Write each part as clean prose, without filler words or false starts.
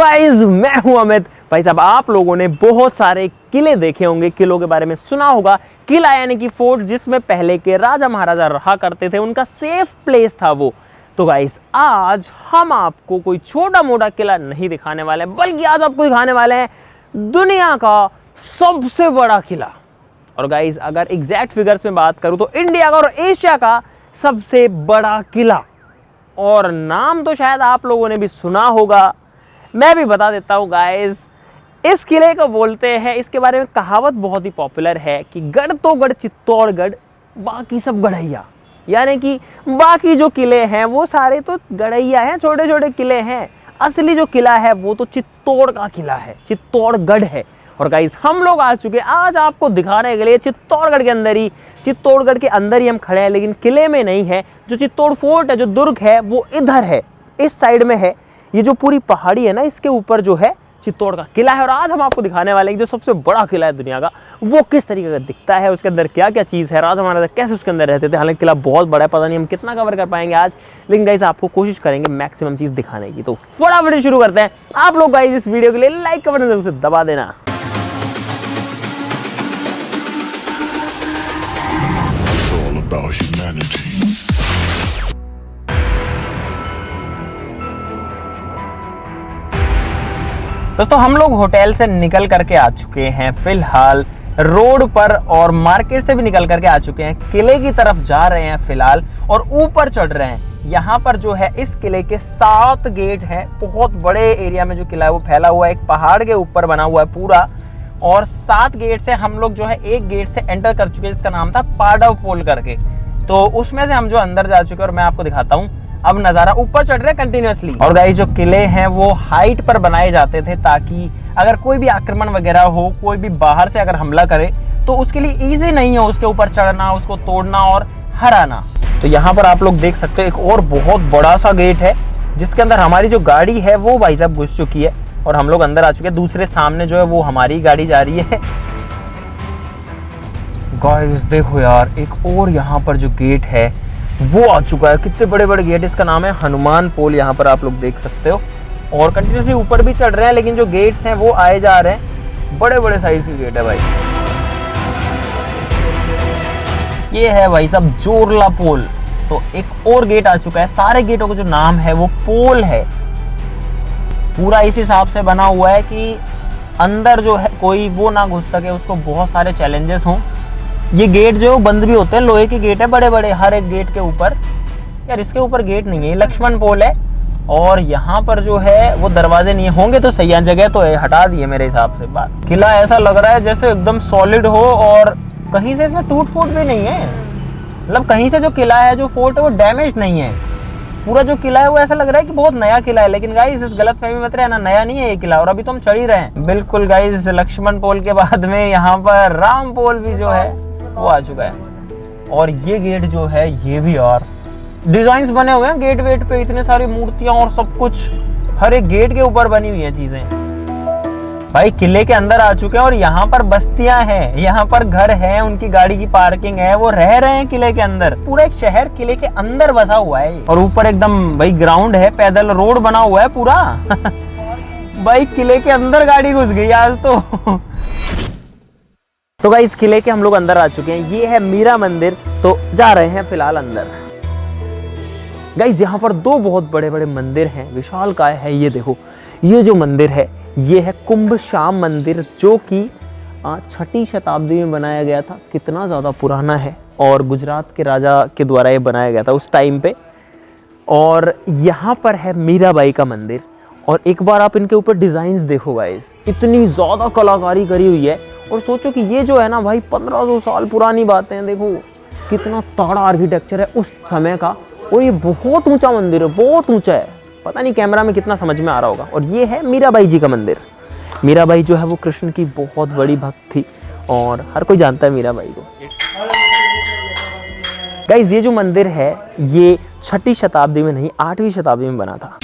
Guys, मैं हूं अमित। भाई साहब, आप लोगों ने बहुत सारे किले देखे होंगे, किलों के बारे में सुना होगा। किला यानी कि फोर्ट, जिसमें पहले के राजा महाराजा रहा करते थे, उनका सेफ प्लेस था वो। तो गाइस, आज हम आपको कोई छोटा मोटा किला नहीं दिखाने वाले हैं, बल्कि आज आपको दिखाने वाले हैं दुनिया का सबसे बड़ा किला। और गाइस, अगर एग्जैक्ट फिगर्स में बात करूं तो इंडिया का और एशिया का सबसे बड़ा किला। और नाम तो शायद आप लोगों ने भी सुना होगा, मैं भी बता देता हूं गाइस। इस किले को बोलते हैं, इसके बारे में कहावत बहुत ही पॉपुलर है कि गढ़ तो गढ़ चित्तौड़गढ़, बाकी सब गढ़ैया। यानी कि बाकी जो किले हैं वो सारे तो गढ़ैया हैं, छोटे छोटे किले हैं। असली जो किला है वो तो चित्तौड़ का किला है, चित्तौड़गढ़ है। और गाइस, हम लोग आ चुके हैं आज आपको दिखाने के लिए चित्तौड़गढ़ के अंदर ही। चित्तौड़गढ़ के अंदर ही हम खड़े हैं, लेकिन किले में नहीं है। जो चित्तौड़ फोर्ट है, जो दुर्ग है, वो इधर है, इस साइड में है। ये जो पूरी पहाड़ी है ना, इसके ऊपर जो है चित्तौड़ का किला है। और आज हम आपको दिखाने वाले हैं जो सबसे बड़ा किला है दुनिया का, वो किस तरीके का दिखता है, उसके अंदर क्या क्या चीज़ है, राजा महाराजा कैसे उसके अंदर रहते थे। हालांकि किला बहुत बड़ा है, पता नहीं हम कितना कवर कर पाएंगे आज, लेकिन गाइस आपको कोशिश करेंगे मैक्सिमम चीज़ दिखाने की। तो फटाफट शुरू करते हैं। आप लोग गाइस इस वीडियो के लिए लाइक का बटन जरूर से दबा देना। दोस्तों, हम लोग होटल से निकल करके आ चुके हैं फिलहाल रोड पर, और मार्केट से भी निकल करके आ चुके हैं। किले की तरफ जा रहे हैं फिलहाल और ऊपर चढ़ रहे हैं। यहाँ पर जो है इस किले के 7 गेट हैं। बहुत बड़े एरिया में जो किला है वो फैला हुआ है, एक पहाड़ के ऊपर बना हुआ है पूरा। और 7 गेट से हम लोग जो है एक गेट से एंटर कर चुके हैं, जिसका नाम था पाडव पोल करके। तो उसमें से हम जो अंदर जा चुके हैं, और मैं आपको दिखाता हूँ अब नज़ारा। ऊपर चढ़ रहे हैं कंटिन्यूअसली। और गाइस, जो किले हैं वो हाइट पर बनाए जाते थे, ताकि अगर कोई भी आक्रमण वगैरह हो, कोई भी बाहर से अगर हमला करे तो उसके लिए इजी नहीं हो उसके ऊपर चढ़ना, उसको तोड़ना और हराना। तो यहाँ पर आप लोग देख सकते हो एक और बहुत बड़ा सा गेट है, जिसके अंदर हमारी जो गाड़ी है वो भाई साहब घुस चुकी है और हम लोग अंदर आ चुके हैं। दूसरे सामने जो है वो हमारी गाड़ी जा रही है। गाइस देखो यार, एक और यहाँ पर जो गेट है वो आ चुका है। कितने बड़े बड़े गेट, इसका नाम है हनुमान पोल। यहाँ पर आप लोग देख सकते हो, और कंटिन्यूसली ऊपर भी चढ़ रहे हैं, लेकिन जो गेट्स हैं वो आए जा रहे हैं। बड़े बड़े साइज के गेट है भाई। ये है भाई साहब जोरला पोल। तो एक और गेट आ चुका है। सारे गेटों का जो नाम है वो पोल है। पूरा इस हिसाब से बना हुआ है कि अंदर जो है कोई वो ना घुस सके, उसको बहुत सारे चैलेंजेस हों। ये गेट जो बंद भी होते हैं, लोहे के गेट है बड़े बड़े हर एक गेट के ऊपर। यार इसके ऊपर गेट नहीं है, लक्ष्मण पोल है। और यहाँ पर जो है वो दरवाजे नहीं होंगे तो सही है, जगह तो है, हटा दिए मेरे हिसाब से। बात किला ऐसा लग रहा है जैसे एकदम सॉलिड हो, और कहीं से इसमें टूट फूट भी नहीं है। मतलब कहीं से जो किला है, जो फोर्ट है, वो डैमेज नहीं है। पूरा जो किला है वो ऐसा लग रहा है कि बहुत नया किला है, लेकिन गाइस इस गलत फहमी मत रहना, नया नहीं है ये किला। और अभी तो हम चढ़ ही रहे हैं। बिल्कुल गाइस, लक्ष्मण पोल के बाद में यहाँ पर राम पोल भी जो है वो आ चुका है। और ये गेट जो है ये भी यार डिजाइन्स बने हुए हैं गेट वेट पे, इतने सारी मूर्तियां और सब कुछ हर एक गेट के ऊपर बनी हुई है चीजें। भाई किले के अंदर आ चुके हैं और यहाँ पर बस्तियां हैं, यहाँ पर घर है, उनकी गाड़ी की पार्किंग है, वो रह रहे हैं किले के अंदर। पूरा एक शहर किले के अंदर बसा हुआ है। और ऊपर एकदम भाई ग्राउंड है, पैदल रोड बना हुआ है पूरा। भाई किले के अंदर गाड़ी घुस गई आज तो गाइस किले के हम लोग अंदर आ चुके हैं। ये है मीरा मंदिर, तो जा रहे हैं फिलहाल अंदर। गाइस यहाँ पर 2 बहुत बड़े बड़े मंदिर हैं, विशालकाय है। ये देखो, ये जो मंदिर है ये है कुंभ श्याम मंदिर, जो कि 6ठी शताब्दी में बनाया गया था। कितना ज़्यादा पुराना है, और गुजरात के राजा के द्वारा ये बनाया गया था उस टाइम पे। और यहाँ पर है मीराबाई का मंदिर। और एक बार आप इनके ऊपर डिज़ाइंस देखो गाइस, इतनी ज़्यादा कलाकारी करी हुई है। और सोचो कि ये जो है ना भाई 1500 साल पुरानी बातें हैं। देखो कितना तगड़ा आर्किटेक्चर है उस समय का। और ये बहुत ऊंचा मंदिर है, बहुत ऊंचा है। पता नहीं कैमरा में कितना समझ में आ रहा होगा। और ये है मीराबाई जी का मंदिर। मीराबाई जो है वो कृष्ण की बहुत बड़ी भक्त थी, और हर कोई जानता है मीराबाई को। गाइस ये जो मंदिर है ये 6ठी शताब्दी में नहीं, 8वीं शताब्दी में बना था।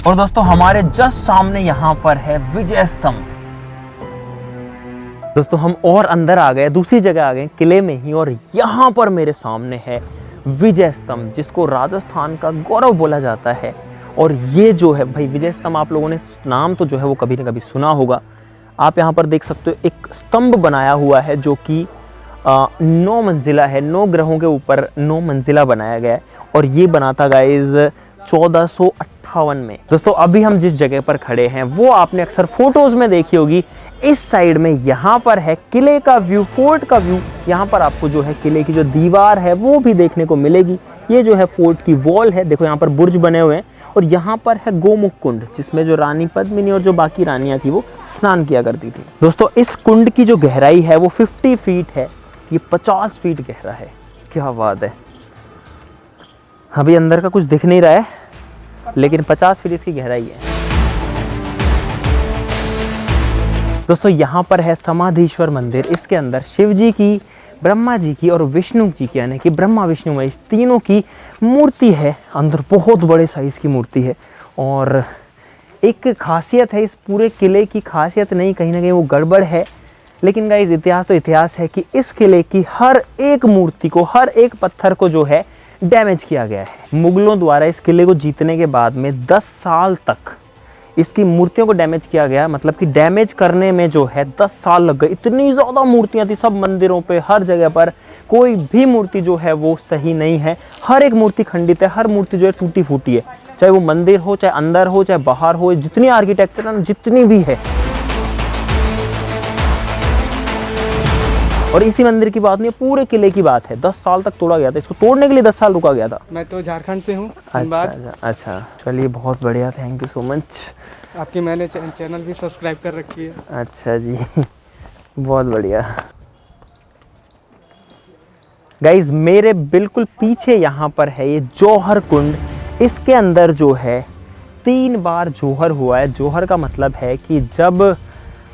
और दोस्तों हमारे जस्ट सामने यहाँ पर है विजय स्तंभ। दोस्तों हम और अंदर आ गए, दूसरी जगह आ गए किले में ही, और यहाँ पर मेरे सामने है विजय स्तंभ, जिसको राजस्थान का गौरव बोला जाता है। और ये जो है भाई विजय स्तंभ, आप लोगों ने नाम तो जो है वो कभी ना कभी सुना होगा। आप यहाँ पर देख सकते हो एक स्तंभ बनाया हुआ है जो कि 9 मंजिला है, 9 ग्रहों के ऊपर 9 मंजिला बनाया गया है और ये बना था गाइज 1458 में। दोस्तों अभी हम जिस जगह पर खड़े हैं वो आपने अक्सर फोटोज में देखी होगी। इस साइड में यहाँ पर है किले का व्यू, फोर्ट का व्यू। यहाँ पर आपको जो है किले की जो दीवार है वो भी देखने को मिलेगी। ये जो है फोर्ट की वॉल है, देखो यहाँ पर बुर्ज बने हुए हैं और यहाँ पर है गोमुख कुंड जिसमें जो रानी पद्मिनी और जो बाकी रानियां थी वो स्नान किया करती थी। दोस्तों इस कुंड की जो गहराई है वो 50 फीट है, ये 50 फीट गहरा है। क्या बात है, अभी अंदर का कुछ दिख नहीं रहा है लेकिन 50 फीट इसकी गहराई है। दोस्तों यहाँ पर है समाधीश्वर मंदिर। इसके अंदर शिव जी की, ब्रह्मा जी की और विष्णु जी की, यानी कि ब्रह्मा विष्णु महेश तीनों की मूर्ति है। अंदर बहुत बड़े साइज की मूर्ति है और एक खासियत है इस पूरे किले की, खासियत नहीं कहीं ना कहीं वो गड़बड़ है, लेकिन गाइस इतिहास तो इतिहास है कि इस किले की हर एक मूर्ति को, हर एक पत्थर को जो है डैमेज किया गया है। मुगलों द्वारा इस किले को जीतने के बाद में 10 साल तक इसकी मूर्तियों को डैमेज किया गया, मतलब कि डैमेज करने में जो है 10 साल लग गए। इतनी ज़्यादा मूर्तियां थी सब मंदिरों पे, हर जगह पर कोई भी मूर्ति जो है वो सही नहीं है, हर एक मूर्ति खंडित है, हर मूर्ति जो है टूटी फूटी है, चाहे वो मंदिर हो, चाहे अंदर हो, चाहे बाहर हो, जितनी आर्किटेक्चर है जितनी भी है। और इसी मंदिर की बात नहीं, पूरे किले की बात है। 10 साल तक तोड़ा गया था, इसको तोड़ने के लिए 10 साल रुका गया था। मैं तो झारखंड से हूँ। अच्छा, चलिए बहुत बढ़िया, थैंक यू सो मच। आपकी मैंने चैनल भी सब्सक्राइब कर रखी है। अच्छा जी, बहुत बढ़िया। गाइज मेरे बिल्कुल पीछे यहाँ पर है ये जौहर कुंड। इसके अंदर जो है 3 बार जौहर हुआ है। जौहर का मतलब है कि जब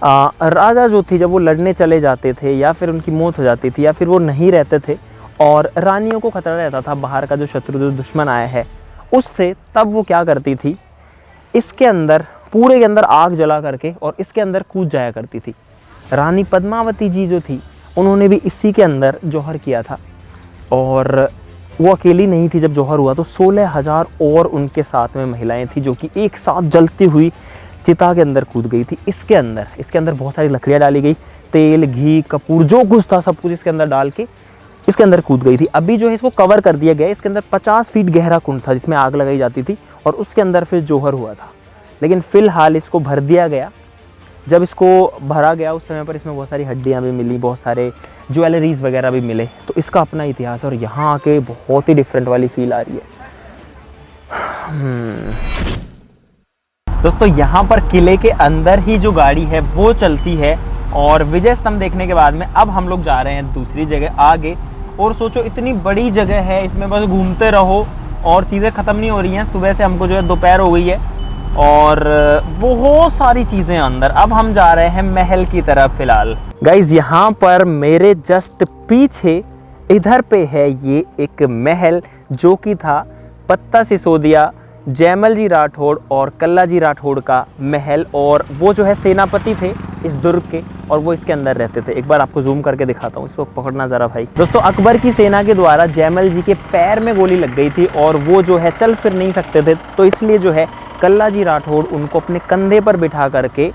राजा जो थी, जब वो लड़ने चले जाते थे या फिर उनकी मौत हो जाती थी या फिर वो नहीं रहते थे और रानियों को खतरा रहता था बाहर का जो शत्रु, जो दुश्मन आया है उससे, तब वो क्या करती थी, इसके अंदर, पूरे के अंदर आग जला करके और इसके अंदर कूद जाया करती थी। रानी पद्मावती जी जो थी उन्होंने भी इसी के अंदर जौहर किया था और वो अकेली नहीं थी। जब जौहर हुआ तो 16,000 और उनके साथ में महिलाएं थी जो कि एक साथ जलती हुई चिता के अंदर कूद गई थी। इसके अंदर बहुत सारी लकड़ियाँ डाली गई, तेल, घी, कपूर, जो कुछ था सब कुछ इसके अंदर डाल के इसके अंदर कूद गई थी। अभी जो है इसको कवर कर दिया गया है। इसके अंदर 50 फीट गहरा कुंड था जिसमें आग लगाई जाती थी और उसके अंदर फिर जौहर हुआ था, लेकिन फिलहाल इसको भर दिया गया। जब इसको भरा गया उस समय पर इसमें बहुत सारी हड्डियाँ भी मिली, बहुत सारे ज्वेलरीज वगैरह भी मिले, तो इसका अपना इतिहास है और यहाँ आके बहुत ही डिफरेंट वाली फील आ रही है। दोस्तों यहाँ पर किले के अंदर ही जो गाड़ी है वो चलती है और विजय स्तंभ देखने के बाद में अब हम लोग जा रहे हैं दूसरी जगह आगे। और सोचो इतनी बड़ी जगह है, इसमें बस घूमते रहो और चीज़ें ख़त्म नहीं हो रही हैं। सुबह से हमको जो है दोपहर हो गई है और बहुत सारी चीज़ें अंदर। अब हम जा रहे हैं महल की तरफ। फिलहाल गाइज यहाँ पर मेरे जस्ट पीछे इधर पे है ये एक महल जो कि था पत्ता सिसोदिया, जयमल जी राठौड़ और कल्ला जी राठौड़ का महल, और वो जो है सेनापति थे इस दुर्ग के और वो इसके अंदर रहते थे। एक बार आपको जूम करके दिखाता हूँ, इसको पकड़ना ज़रा भाई। दोस्तों अकबर की सेना के द्वारा जयमल जी के पैर में गोली लग गई थी और वो जो है चल फिर नहीं सकते थे, तो इसलिए जो है कल्ला जी राठौड़ उनको अपने कंधे पर बिठा करके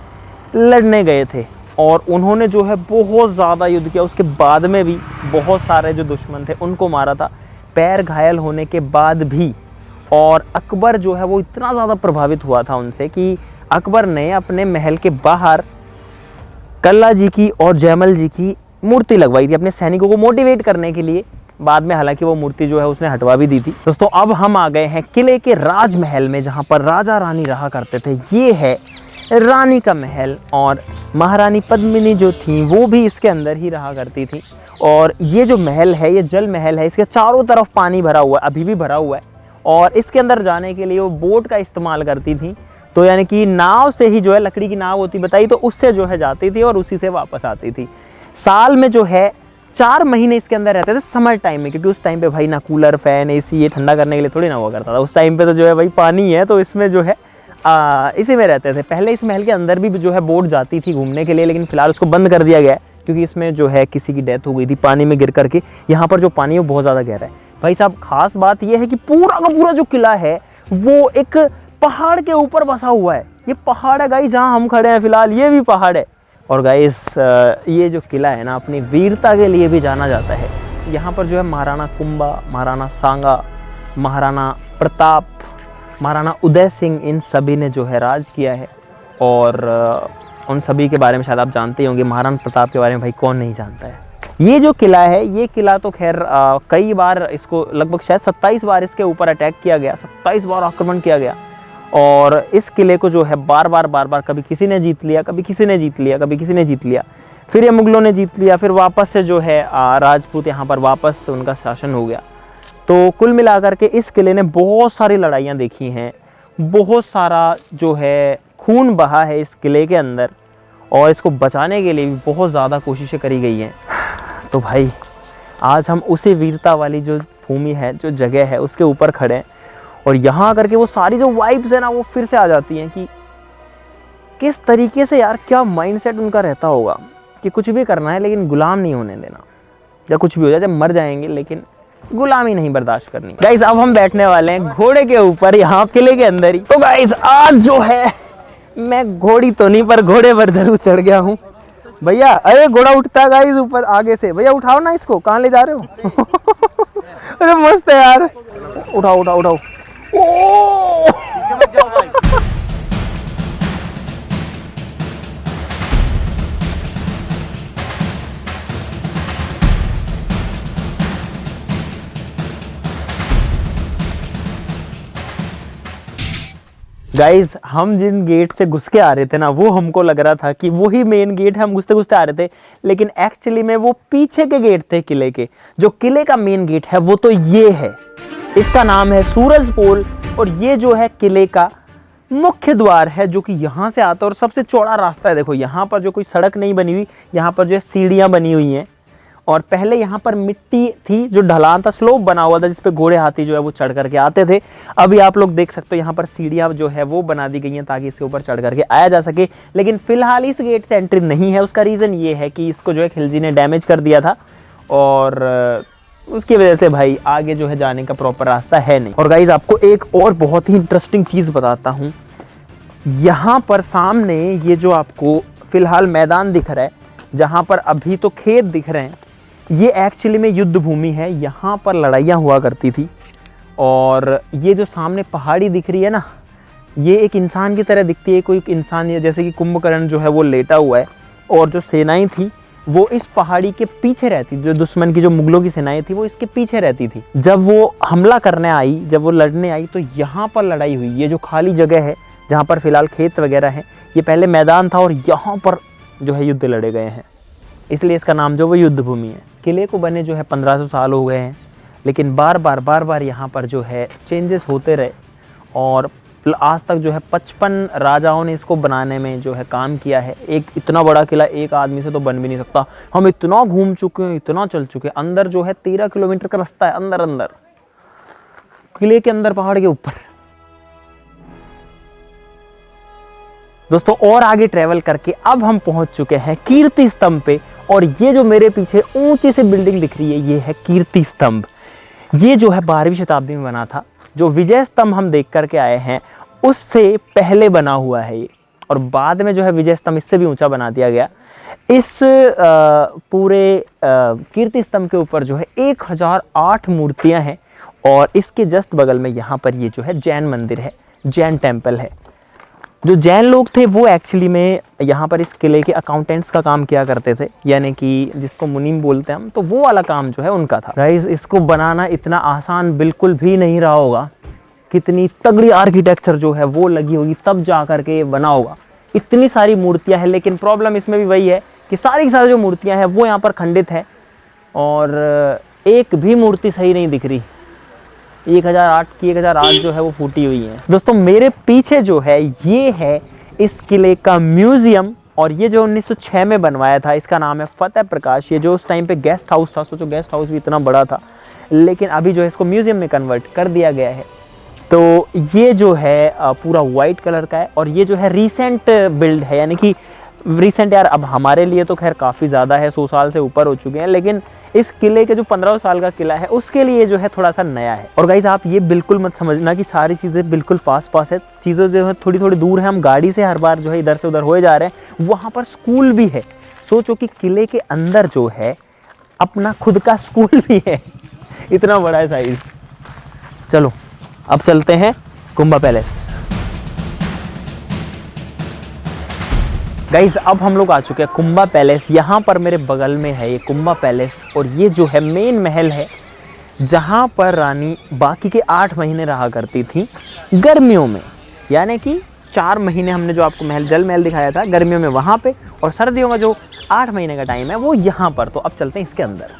लड़ने गए थे और उन्होंने जो है बहुत ज़्यादा युद्ध किया। उसके बाद में भी बहुत सारे जो दुश्मन थे उनको मारा था, पैर घायल होने के बाद भी। और अकबर जो है वो इतना ज़्यादा प्रभावित हुआ था उनसे कि अकबर ने अपने महल के बाहर कल्ला जी की और जयमल जी की मूर्ति लगवाई थी अपने सैनिकों को मोटिवेट करने के लिए। बाद में हालांकि वो मूर्ति जो है उसने हटवा भी दी थी। दोस्तों अब हम आ गए हैं किले के राजमहल में जहाँ पर राजा रानी रहा करते थे। ये है रानी का महल और महारानी पद्मिनी जो थी वो भी इसके अंदर ही रहा करती थी। और ये जो महल है ये जल महल है, इसके चारों तरफ पानी भरा हुआ है, अभी भी भरा हुआ है। और इसके अंदर जाने के लिए वो बोट का इस्तेमाल करती थी, तो यानी कि नाव से ही जो है, लकड़ी की नाव होती बताई, तो उससे जो है जाती थी और उसी से वापस आती थी। साल में जो है 4 महीने इसके अंदर रहते थे समर टाइम में, क्योंकि उस टाइम पे भाई ना कूलर, फैन, एसी ये ठंडा करने के लिए थोड़ी ना हुआ करता था। उस टाइम पे तो जो है भाई पानी है, तो इसमें जो है इसी में रहते थे। पहले इस महल के अंदर भी जो है बोट जाती थी घूमने के लिए, लेकिन फिलहाल उसको बंद कर दिया गया है क्योंकि इसमें जो है किसी की डेथ हो गई थी पानी में गिर करके। यहाँ पर जो पानी है वो बहुत ज़्यादा गहरा है भाई साहब। खास बात यह है कि पूरा का पूरा जो किला है वो एक पहाड़ के ऊपर बसा हुआ है। ये पहाड़ है गाइस जहाँ हम खड़े हैं फिलहाल, ये भी पहाड़ है। और गाइस ये जो किला है ना अपनी वीरता के लिए भी जाना जाता है। यहाँ पर जो है महाराणा कुंभा, महाराणा सांगा, महाराणा प्रताप, महाराणा उदय सिंह, इन सभी ने जो है राज किया है। और उन सभी के बारे में शायद आप जानते ही होंगे। महाराणा प्रताप के बारे में भाई कौन नहीं जानता है। ये जो किला है, ये किला तो खैर कई बार इसको लगभग शायद 27 बार इसके ऊपर अटैक किया गया, 27 बार आक्रमण किया गया। और इस किले को जो है बार बार कभी किसी ने जीत लिया, कभी किसी ने जीत लिया, कभी किसी ने जीत लिया, फिर ये मुगलों ने जीत लिया, फिर वापस से जो है राजपूत यहाँ पर वापस उनका शासन हो गया। तो कुल मिलाकर के इस किले ने बहुत सारी लड़ाइयाँ देखी हैं, बहुत सारा जो है खून बहा है इस किले के अंदर, और इसको बचाने के लिए भी बहुत ज़्यादा कोशिशें करी गई हैं। तो भाई आज हम उसी वीरता वाली जो भूमि है, जो जगह है, उसके ऊपर खड़े हैं। और यहाँ आकर के वो सारी जो वाइब्स है ना वो फिर से आ जाती हैं कि किस तरीके से यार, क्या माइंडसेट उनका रहता होगा कि कुछ भी करना है लेकिन गुलाम नहीं होने देना, या कुछ भी हो जाए, जब मर जाएंगे लेकिन गुलामी नहीं बर्दाश्त करनी। गाइस अब हम बैठने वाले हैं घोड़े के ऊपर, यहाँ किले के अंदर ही। तो गाइस आज जो है मैं घोड़ी तो नहीं पर घोड़े पर जरूर चढ़ गया हूँ। भैया अरे घोड़ा उठता है गाइस ऊपर आगे से, भैया उठाओ ना इसको, कहाँ ले जा रहे हो? अरे मस्त है यार, उठाओ उठाओ उठाओ। ओ गाइज हम जिन गेट से घुस के आ रहे थे ना, वो हमको लग रहा था कि वो ही मेन गेट है, हम घुसते घुसते आ रहे थे, लेकिन एक्चुअली में वो पीछे के गेट थे किले के। जो किले का मेन गेट है वो तो ये है, इसका नाम है सूरज पोल। और ये जो है किले का मुख्य द्वार है, जो कि यहाँ से आता है और सबसे चौड़ा रास्ता है। देखो यहाँ पर जो कोई सड़क नहीं बनी हुई, यहाँ पर जो है सीढ़ियाँ बनी हुई हैं। और पहले यहाँ पर मिट्टी थी, जो ढलान था, स्लोप बना हुआ था, जिसपे घोड़े हाथी जो है वो चढ़ करके आते थे। अभी आप लोग देख सकते हो यहाँ पर सीढ़ियाँ जो है वो बना दी गई हैं ताकि इसके ऊपर चढ़ करके आया जा सके। लेकिन फिलहाल इस गेट से एंट्री नहीं है। उसका रीज़न ये है कि इसको जो है खिलजी ने डैमेज कर दिया था, और उसकी वजह से भाई आगे जो है जाने का प्रॉपर रास्ता है नहीं। और गाइज आपको एक और बहुत ही इंटरेस्टिंग चीज़ बताता हूँ। यहाँ पर सामने ये जो आपको फिलहाल मैदान दिख रहा है, जहाँ पर अभी तो खेत दिख रहे हैं, ये एक्चुअली में युद्ध भूमि है। यहाँ पर लड़ाइयाँ हुआ करती थी। और ये जो सामने पहाड़ी दिख रही है ना, ये एक इंसान की तरह दिखती है। कोई इंसान, जैसे कि कुंभकर्ण जो है वो लेटा हुआ है, और जो सेनाएं थी वो इस पहाड़ी के पीछे रहती थी। जो दुश्मन की, जो मुगलों की सेनाएं थी, वो इसके पीछे रहती थी। जब वो हमला करने आई, जब वो लड़ने आई, तो यहाँ पर लड़ाई हुई। ये जो खाली जगह है जहाँ पर फिलहाल खेत वगैरह है, ये पहले मैदान था, और यहाँ पर जो है युद्ध लड़े गए हैं, इसलिए इसका नाम जो वो युद्ध भूमि है। किले को बने जो है 1500 साल हो गए हैं, लेकिन बार बार यहाँ पर जो है चेंजेस होते रहे। और आज तक जो है 55 राजाओं ने इसको बनाने में जो है काम किया है। एक इतना बड़ा किला एक आदमी से तो बन भी नहीं सकता। हम इतना घूम चुके हैं, इतना चल चुके हैं। अंदर जो है 13 किलोमीटर का रास्ता है, अंदर अंदर किले के अंदर, पहाड़ के ऊपर। दोस्तों और आगे ट्रेवल करके अब हम पहुंच चुके हैं कीर्ति स्तंभ पे। और ये जो मेरे पीछे ऊंची सी बिल्डिंग दिख रही है, ये है कीर्ति स्तंभ। ये जो है 12वीं शताब्दी में बना था। जो विजय स्तंभ हम देख करके आए हैं, उससे पहले बना हुआ है ये, और बाद में जो है विजय स्तंभ इससे भी ऊंचा बना दिया गया। इस पूरे कीर्ति स्तंभ के ऊपर जो है 1008 मूर्तियां हैं। और इसके जस्ट बगल में यहाँ पर ये जो है जैन मंदिर है, जैन टेम्पल है। जो जैन लोग थे वो एक्चुअली में यहाँ पर इस किले के अकाउंटेंट्स का काम किया करते थे, यानी कि जिसको मुनीम बोलते हैं हम, तो वो वाला काम जो है उनका था। गाइस इसको बनाना इतना आसान बिल्कुल भी नहीं रहा होगा। कितनी तगड़ी आर्किटेक्चर जो है वो लगी होगी, तब जा कर के ये बना होगा। इतनी सारी मूर्तियाँ हैं, लेकिन प्रॉब्लम इसमें भी वही है कि सारी की सारी जो मूर्तियाँ हैं वो यहाँ पर खंडित है, और एक भी मूर्ति सही नहीं दिख रही। 1008 की 1008 जो है वो फूटी हुई है। दोस्तों मेरे पीछे जो है ये है इस किले का म्यूजियम, और ये जो 1906 में बनवाया था, इसका नाम है फतेह प्रकाश। ये जो उस टाइम पे गेस्ट हाउस था, सोचो गेस्ट हाउस भी इतना बड़ा था, लेकिन अभी जो है इसको म्यूजियम में कन्वर्ट कर दिया गया है। तो ये जो है पूरा वाइट कलर का है, और ये जो है रिसेंट बिल्ड है, यानी कि रिसेंट यार, अब हमारे लिए तो खैर काफ़ी ज़्यादा है, 100 साल से ऊपर हो चुके हैं, लेकिन इस किले के जो 15 साल का किला है उसके लिए जो है थोड़ा सा नया है। और गाइस आप ये बिल्कुल मत समझना कि सारी चीज़ें बिल्कुल पास पास है, चीज़ें जो है थोड़ी थोड़ी दूर है। हम गाड़ी से हर बार जो है इधर से उधर होए जा रहे हैं। वहाँ पर स्कूल भी है, सोचो कि किले के अंदर जो है अपना खुद का स्कूल भी है, इतना बड़ा है साइज। चलो अब चलते हैं कुंभा पैलेस। गाइज अब हम लोग आ चुके हैं कुंभा पैलेस। यहाँ पर मेरे बगल में है ये कुंभा पैलेस और ये जो है मेन महल है जहाँ पर रानी बाकी के 8 महीने रहा करती थी गर्मियों में, यानी कि 4 महीने हमने जो आपको जल महल दिखाया था गर्मियों में वहाँ पे, और सर्दियों का जो 8 महीने का टाइम है वो यहाँ पर। तो अब चलते हैं इसके अंदर।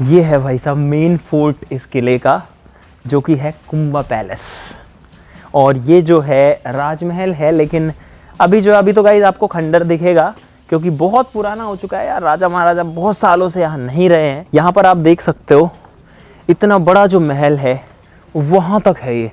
ये है भाई साहब मेन फोर्ट इस किले का, जो कि है कुंभा पैलेस। और ये जो है राजमहल है, लेकिन अभी तो गाइस आपको खंडर दिखेगा क्योंकि बहुत पुराना हो चुका है यार। राजा महाराजा बहुत सालों से यहाँ नहीं रहे हैं। यहाँ पर आप देख सकते हो इतना बड़ा जो महल है वहाँ तक है ये,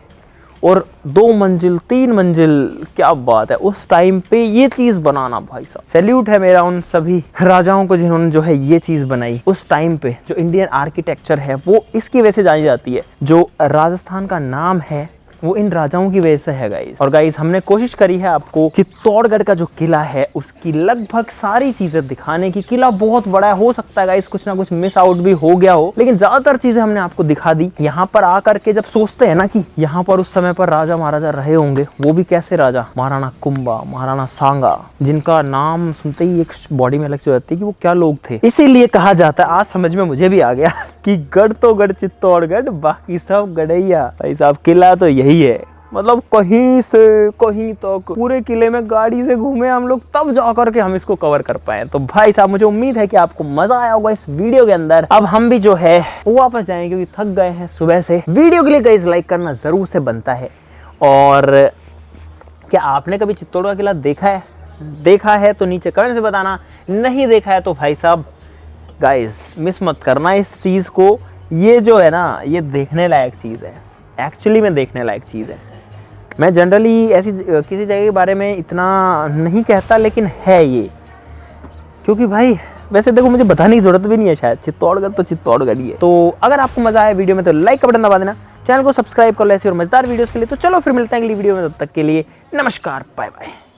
और 2 मंजिल 3 मंजिल, क्या बात है। उस टाइम पे ये चीज बनाना भाई साहब, सैल्यूट है मेरा उन सभी राजाओं को जिन्होंने जो है ये चीज बनाई उस टाइम पे। जो इंडियन आर्किटेक्चर है वो इसकी वजह से जानी जाती है। जो राजस्थान का नाम है वो इन राजाओं की वजह से है गाइस। और गाइस हमने कोशिश करी है आपको चित्तौड़गढ़ का जो किला है उसकी लगभग सारी चीजें दिखाने की। किला बहुत बड़ा है, हो सकता है गाइस कुछ ना कुछ मिस आउट भी हो गया हो, लेकिन ज्यादातर चीजें हमने आपको दिखा दी। यहाँ पर आकर के जब सोचते हैं ना कि यहाँ पर उस समय पर राजा महाराजा रहे होंगे, वो भी कैसे राजा, महाराणा कुंभा, महाराणा सांगा, जिनका नाम सुनते ही एक बॉडी में अलग से जाती है कि वो क्या लोग थे। इसीलिए कहा जाता है, आज समझ में मुझे भी आ गया कि गढ़ तो गढ़ चित्तौड़गढ़, बाकी सब गढ़ैया। भाई साहब किला तो यही है, मतलब कहीं से कहीं तक पूरे किले में गाड़ी से घूमे हम लोग तब जाकर के हम इसको कवर कर पाए। तो भाई साहब मुझे उम्मीद है कि आपको मजा आया होगा इस वीडियो के अंदर। अब हम भी जो है वापस जाएंगे क्योंकि थक गए हैं सुबह से। वीडियो के लिए गाइस लाइक करना जरूर से बनता है। और क्या आपने कभी चित्तौड़गढ़ किला देखा है तो नीचे कमेंट से बताना, नहीं देखा है तो भाई साहब गाइस मिस मत करना इस चीज को। ये जो है ना ये देखने लायक चीज है, एक्चुअली में देखने लायक चीज है। मैं जनरली ऐसी किसी जगह के बारे में इतना नहीं कहता, लेकिन है ये, क्योंकि भाई वैसे देखो मुझे बताने की जरूरत भी नहीं है शायद, चित्तौड़गढ़ तो चित्तौड़गढ़ ही है। तो अगर आपको मजा आया वीडियो में तो लाइक का बटन दबा देना, चैनल को सब्सक्राइब कर लो ऐसी और मजेदार वीडियोस के लिए। तो चलो फिर मिलते हैं अगली वीडियो में, तब तक के लिए नमस्कार, बाय बाय।